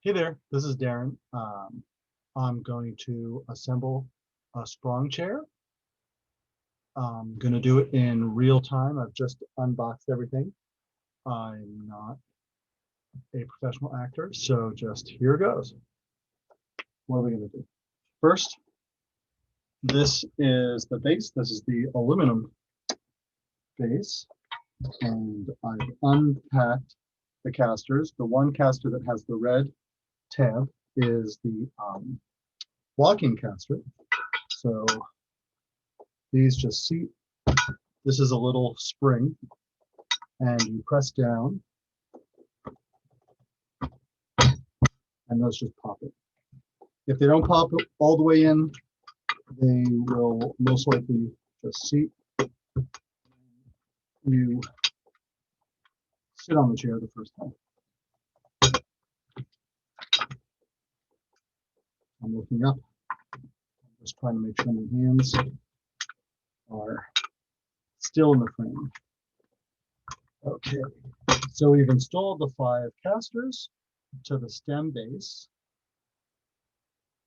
Hey there, this is Darren. I'm going to assemble a Språng chair. I'm going to do it in real time. I've just unboxed everything. I'm not a professional actor, so just here goes. What are we going to do? First, this is the base. This is the aluminum base, and I've unpacked the casters. The one caster that has the red tab is the locking caster. So these just seat. This is a little spring, and you press down, and those just pop it. If they don't pop all the way in, they will most likely just seat. You sit on the chair the first time. I'm looking up. I'm just trying to make sure my hands are still in the frame. Okay, so we've installed the 5 casters to the stem base,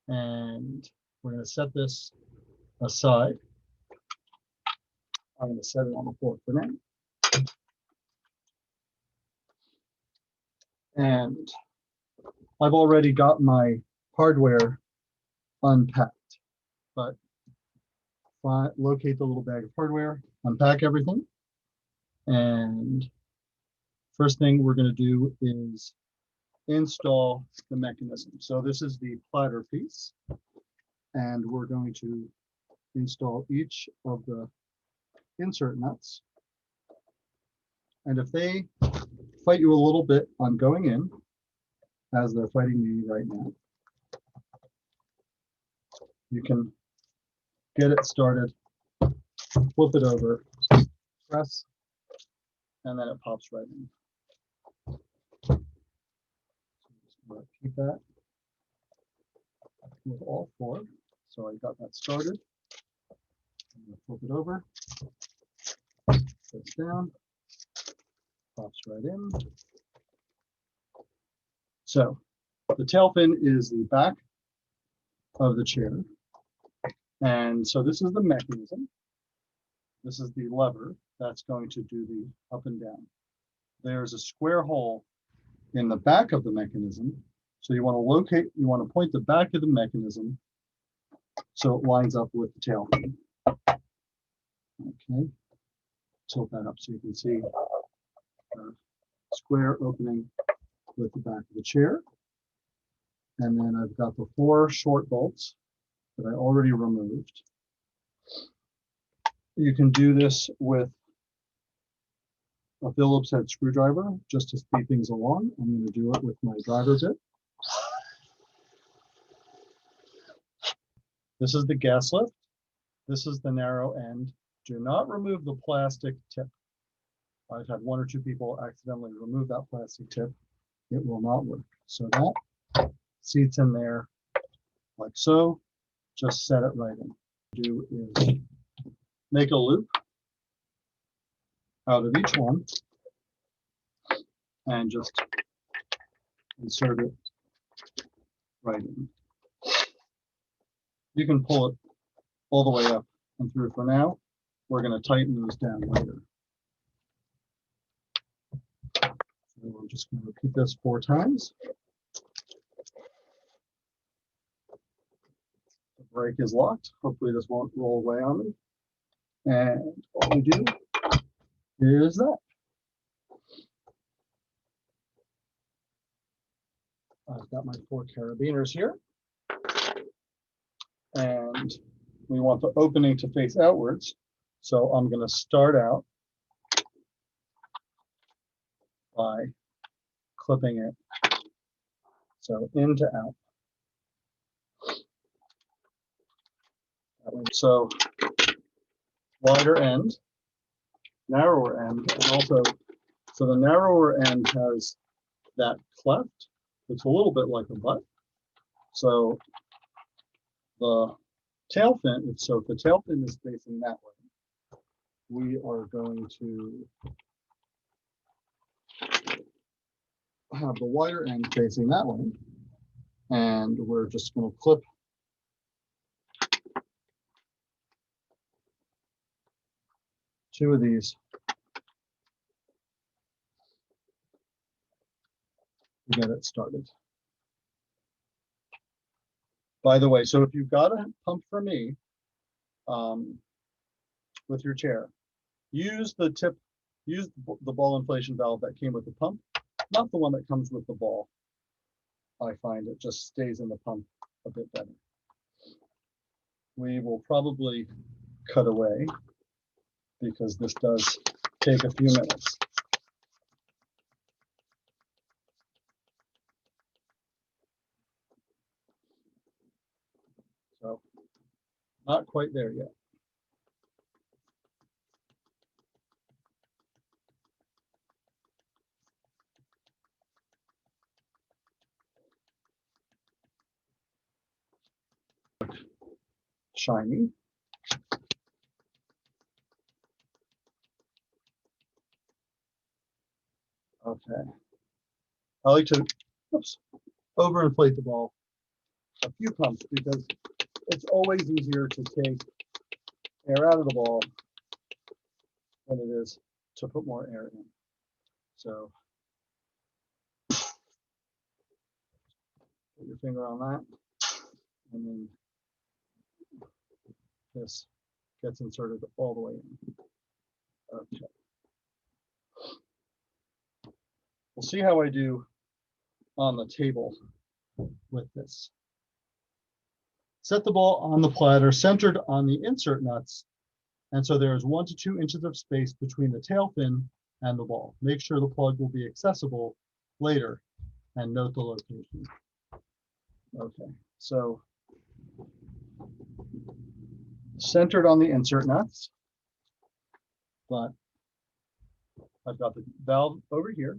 and we're going to set this aside. I'm going to set it on the floor for now. And I've already got my hardware unpacked, but locate the little bag of hardware, unpack everything, and first thing we're going to do is install the mechanism. So this is the platter piece, and we're going to install each of the insert nuts. And if they fight you a little bit on going in, as they're fighting me right now, you can get it started, flip it over, press, and then it pops right in. So just going to keep that with all 4. So I got that started. I'm going to flip it over, sits down, pops right in. So the tail fin is the back of the chair. And so this is the mechanism. This is the lever that's going to do the up and down. There's a square hole in the back of the mechanism. So you want to point the back of the mechanism so it lines up with the tail fin. Okay, tilt that up so you can see the square opening with the back of the chair. And then I've got the 4 short bolts that I already removed. You can do this with a Phillips head screwdriver just to speed things along. I'm going to do it with my driver bit. This is the gas lift. This is the narrow end. Do not remove the plastic tip. I've had 1 or 2 people accidentally remove that plastic tip. It will not work. So that seats in there like so. Just set it right in. What you do is make a loop out of each one and just insert it right in. You can pull it all the way up and through for now. We're going to tighten those down later. So we're just going to repeat this 4 times. The brake is locked. Hopefully this won't roll away on me. And all we do is that. I've got my 4 carabiners here. And we want the opening to face outwards. So I'm going to start out by clipping it. So in to out. So wider end, narrower end, and also, so the narrower end has that cleft. It's a little bit like a butt. So the tail fin, so if the tail fin is facing that way, we are going to have the wider end facing that way. And we're just going to clip two of these to get it started. By the way, so if you've got a pump for me with your chair, use the ball inflation valve that came with the pump, not the one that comes with the ball. I find it just stays in the pump a bit better. We will probably cut away because this does take a few minutes. So not quite there yet. Shiny. Okay. I like to overinflate the ball a few pumps because it's always easier to take air out of the ball than it is to put more air in. So put your finger on that, and then this gets inserted all the way in. Okay. We'll see how I do on the table with this. Set the ball on the platter centered on the insert nuts. And so there is 1 to 2 inches of space between the tail fin and the ball. Make sure the plug will be accessible later and note the location. Okay, so centered on the insert nuts, but I've got the valve over here.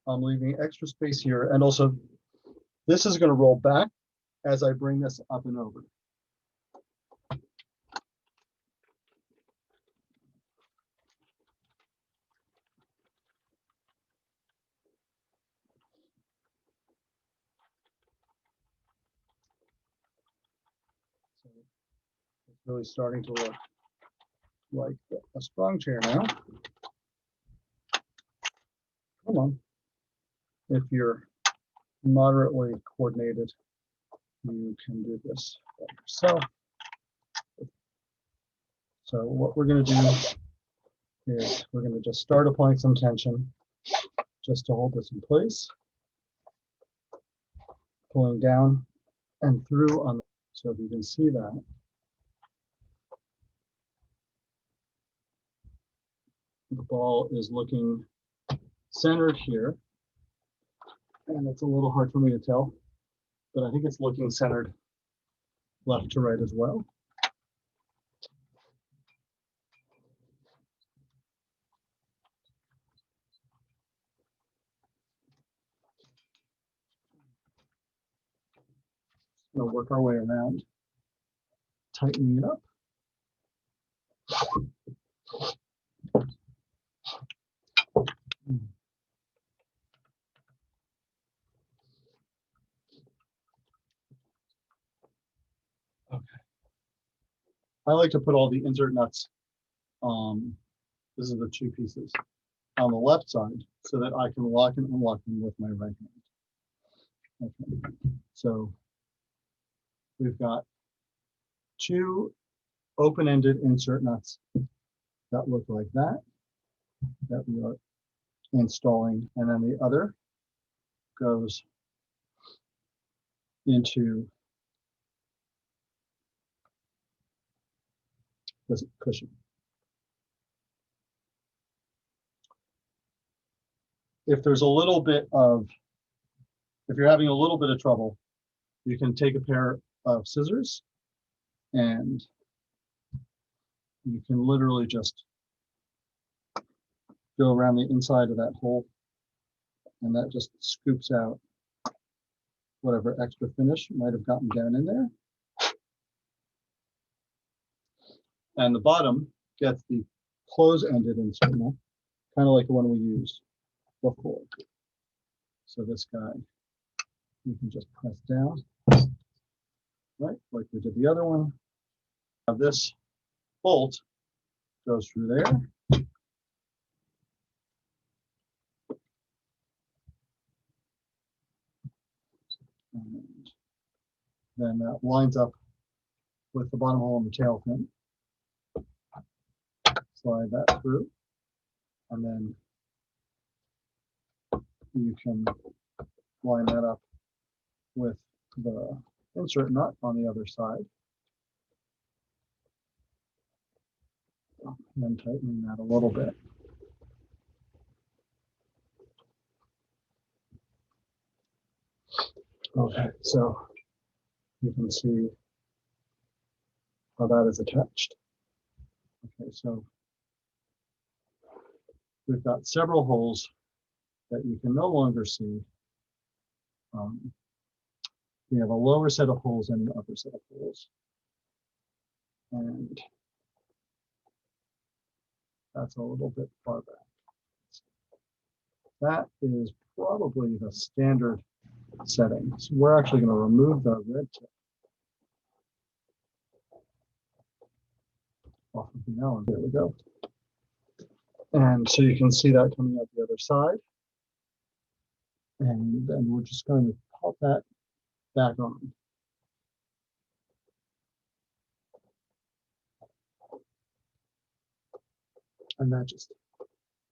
I'm leaving extra space here. And also this is going to roll back as I bring this up and over. So it's really starting to look like a Språng chair now. Come on. If you're moderately coordinated, you can do this by yourself. So what we're going to do is we're going to just start applying some tension just to hold this in place, pulling down and through on. So if you can see that, the ball is looking centered here, and it's a little hard for me to tell, but I think it's looking centered left to right as well. We'll work our way around, tightening it up. Okay. I like to put all the insert nuts, this is the 2 pieces, on the left side so that I can lock and unlock them with my right hand. Okay. So we've got 2 open-ended insert nuts that look like that we are installing, and then the other goes into this cushion. If there's a little bit of, if you're having a little bit of trouble, you can take a pair of scissors and you can literally just go around the inside of that hole, and that just scoops out whatever extra finish might have gotten down in there. And the bottom gets the close-ended insert nut, kind of like the one we used before. So this guy you can just press down, right, like we did the other one. Now this bolt goes through there. And then that lines up with the bottom hole in the tail fin. Slide that through, and then you can line that up with the insert nut on the other side. And then tightening that a little bit. Okay, so you can see how that is attached. Okay, so we've got several holes that you can no longer see. We have a lower set of holes and an upper set of holes. And that's a little bit far back. That is probably the standard setting. So we're actually going to remove the red tip off of the Allen. There we go. And so you can see that coming out the other side. And then we're just going to pop that back on. And that just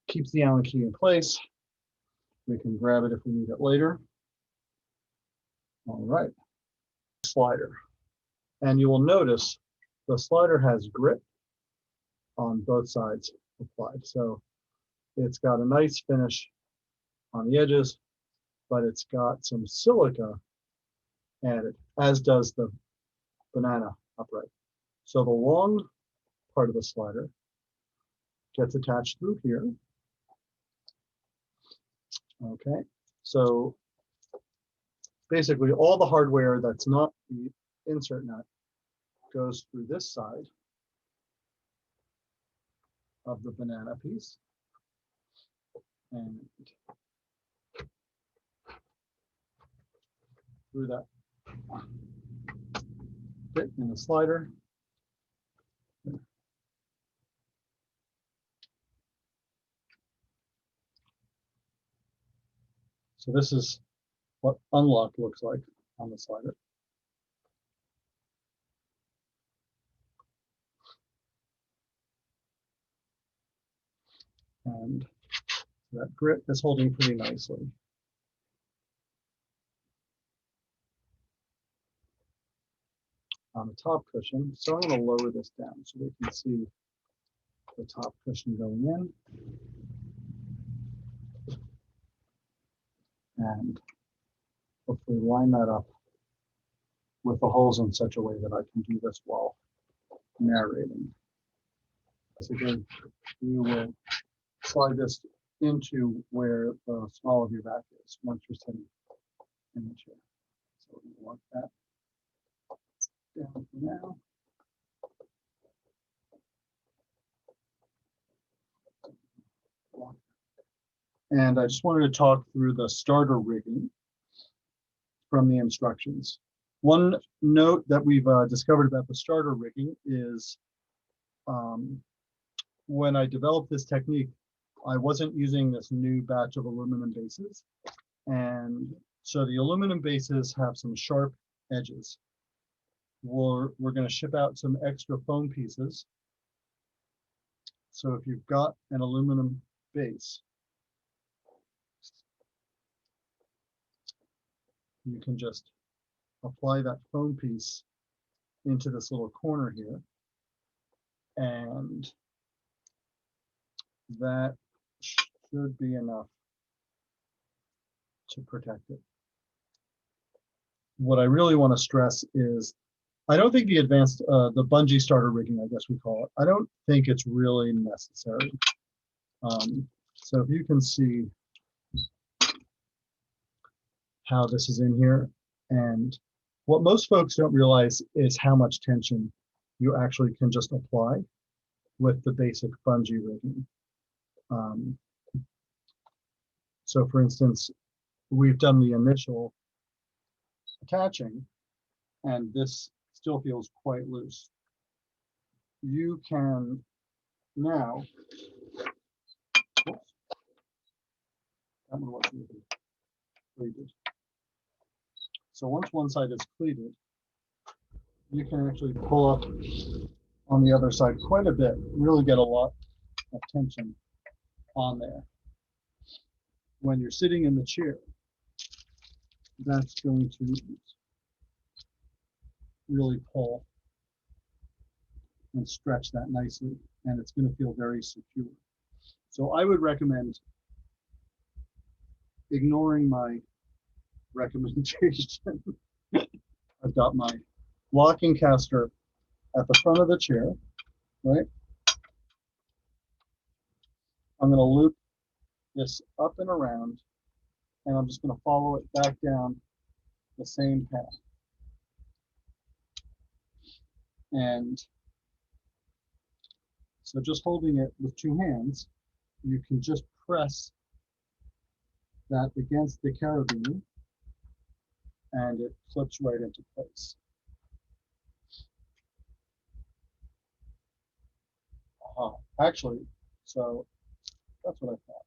keeps the Allen key in place. We can grab it if we need it later. All right, slider. And you will notice the slider has grip on both sides applied. So it's got a nice finish on the edges, but it's got some silica added, as does the banana upright. So the long part of the slider gets attached through here. Okay, so basically all the hardware that's not the insert nut goes through this side of the banana piece. And through that bit in the slider. So this is what unlock looks like on the slider. And that grip is holding pretty nicely. On the top cushion, so I'm going to lower this down so we can see the top cushion going in. And hopefully line that up with the holes in such a way that I can do this while narrating. So again, you will slide this into where the small of your back is once you're sitting in the chair. So we're going to lock that down for now. And I just wanted to talk through the starter rigging from the instructions. One note that we've discovered about the starter rigging is when I developed this technique, I wasn't using this new batch of aluminum bases. And so the aluminum bases have some sharp edges. We're going to ship out some extra foam pieces. So if you've got an aluminum base, you can just apply that foam piece into this little corner here, and that should be enough to protect it. What I really want to stress is I don't think the advanced, the bungee starter rigging, I guess we call it, I don't think it's really necessary. So if you can see how this is in here, and what most folks don't realize is how much tension you actually can just apply with the basic bungee rigging. So for instance, we've done the initial attaching, and this still feels quite loose. You can now, oops, that one wasn't even pleated. So once one side is pleated, you can actually pull up on the other side quite a bit, really get a lot of tension on there. When you're sitting in the chair, that's going to really pull and stretch that nicely, and it's going to feel very secure. So I would recommend ignoring my recommendation. I've got my locking caster at the front of the chair, right? I'm going to loop this up and around, and I'm just going to follow it back down the same path. And so just holding it with two hands, you can just press that against the carabiner, and it clips right into place. Actually, so that's what I thought.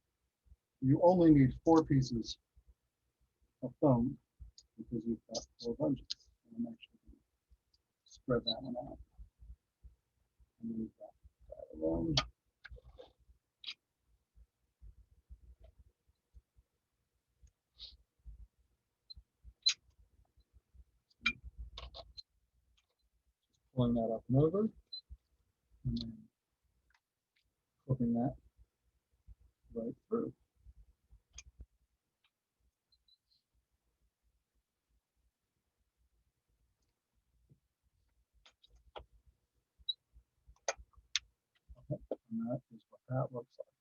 You only need 4 pieces of foam because you've got 4 bunches. And I'm actually going to spread that one out. And move that along. Pulling that up and over, and then clipping that right through. Okay, and that is what that looks like.